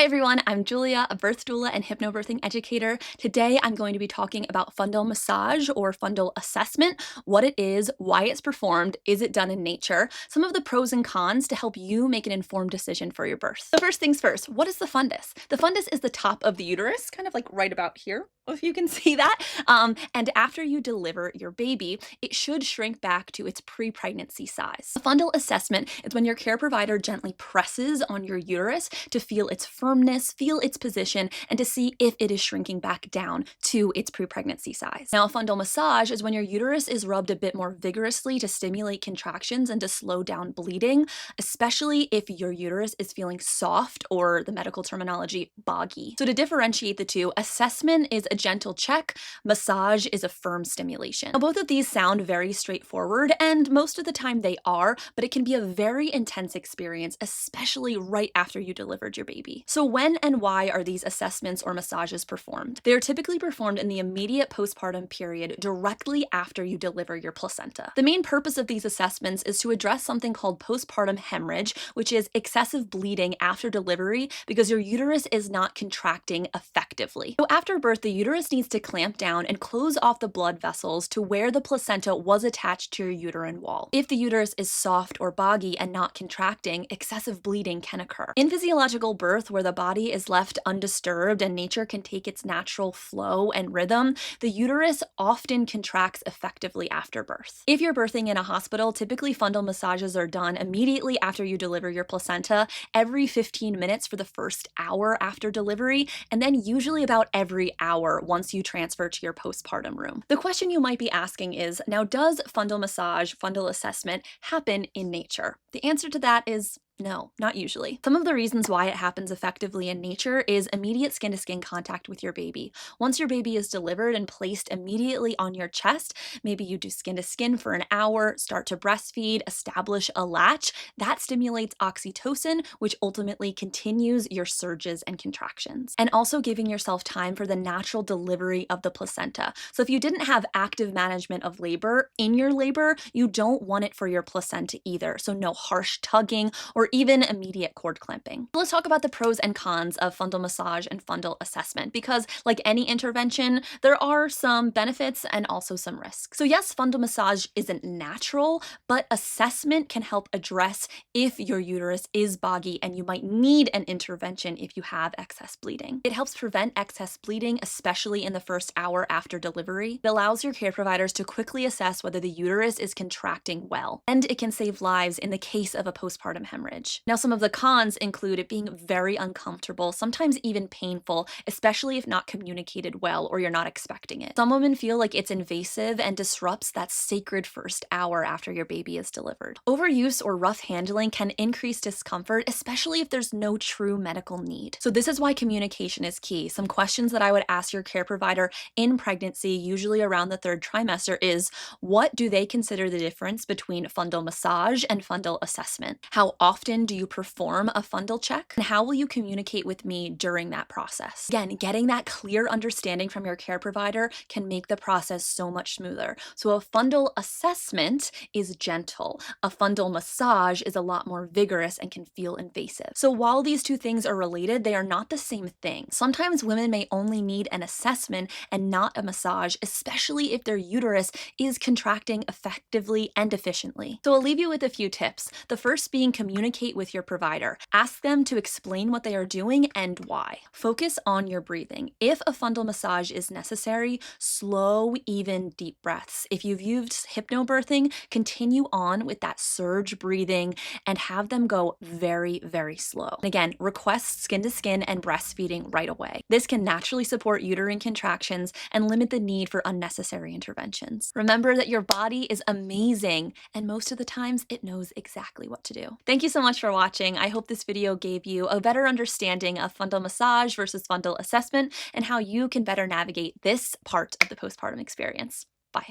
everyone, I'm Julia, a birth doula and hypnobirthing educator. Today I'm going to be talking about fundal massage or fundal assessment, what it is, why it's performed, is it done in nature, some of the pros and cons to help you make an informed decision for your birth. So first things first, what is the fundus? The fundus is the top of the uterus, kind of like right about here, if you can see that. And after you deliver your baby, it should shrink back to its pre-pregnancy size. A fundal assessment is when your care provider gently presses on your uterus to feel its firmness, feel its position, and to see if it is shrinking back down to its pre-pregnancy size. Now, a fundal massage is when your uterus is rubbed a bit more vigorously to stimulate contractions and to slow down bleeding, especially if your uterus is feeling soft or, the medical terminology, boggy. So to differentiate the two, assessment is a gentle check, massage is a firm stimulation. Now, both of these sound very straightforward, and most of the time they are, but it can be a very intense experience, especially right after you delivered your baby. So when and why are these assessments or massages performed? They are typically performed in the immediate postpartum period directly after you deliver your placenta. The main purpose of these assessments is to address something called postpartum hemorrhage, which is excessive bleeding after delivery because your uterus is not contracting effectively. So after birth, the uterus needs to clamp down and close off the blood vessels to where the placenta was attached to your uterine wall. If the uterus is soft or boggy and not contracting, excessive bleeding can occur. In physiological birth, where the body is left undisturbed and nature can take its natural flow and rhythm, the uterus often contracts effectively after birth. If you're birthing in a hospital, typically fundal massages are done immediately after you deliver your placenta, every 15 minutes for the first hour after delivery, and then usually about every hour once you transfer to your postpartum room. The question you might be asking is, now does fundal massage, fundal assessment happen in nature? The answer to that is no, not usually. Some of the reasons why it happens effectively in nature is immediate skin-to-skin contact with your baby. Once your baby is delivered and placed immediately on your chest, maybe you do skin-to-skin for an hour, start to breastfeed, establish a latch, that stimulates oxytocin, which ultimately continues your surges and contractions. And also giving yourself time for the natural delivery of the placenta. So if you didn't have active management of labor in your labor, you don't want it for your placenta either. So no harsh tugging or even immediate cord clamping. Let's talk about the pros and cons of fundal massage and fundal assessment, because like any intervention, there are some benefits and also some risks. So yes, fundal massage isn't natural, but assessment can help address if your uterus is boggy and you might need an intervention if you have excess bleeding. It helps prevent excess bleeding, especially in the first hour after delivery. It allows your care providers to quickly assess whether the uterus is contracting well, and it can save lives in the case of a postpartum hemorrhage. Now, some of the cons include it being very uncomfortable, sometimes even painful, especially if not communicated well or you're not expecting it. Some women feel like it's invasive and disrupts that sacred first hour after your baby is delivered. Overuse or rough handling can increase discomfort, especially if there's no true medical need. So this is why communication is key. Some questions that I would ask your care provider in pregnancy, usually around the 3rd trimester, is what do they consider the difference between fundal massage and fundal assessment? How often do you perform a fundal check? And how will you communicate with me during that process? Again, getting that clear understanding from your care provider can make the process so much smoother. So a fundal assessment is gentle. A fundal massage is a lot more vigorous and can feel invasive. So while these two things are related, they are not the same thing. Sometimes women may only need an assessment and not a massage, especially if their uterus is contracting effectively and efficiently. So I'll leave you with a few tips. The first being communicate with your provider. Ask them to explain what they are doing and why. Focus on your breathing. If a fundal massage is necessary, slow, even deep breaths. If you've used HypnoBirthing, continue on with that surge breathing and have them go very, very slow. And again, request skin-to-skin and breastfeeding right away. This can naturally support uterine contractions and limit the need for unnecessary interventions. Remember that your body is amazing, and most of the times it knows exactly what to do. Thank you so much for watching. I hope this video gave you a better understanding of fundal massage versus fundal assessment and how you can better navigate this part of the postpartum experience. Bye.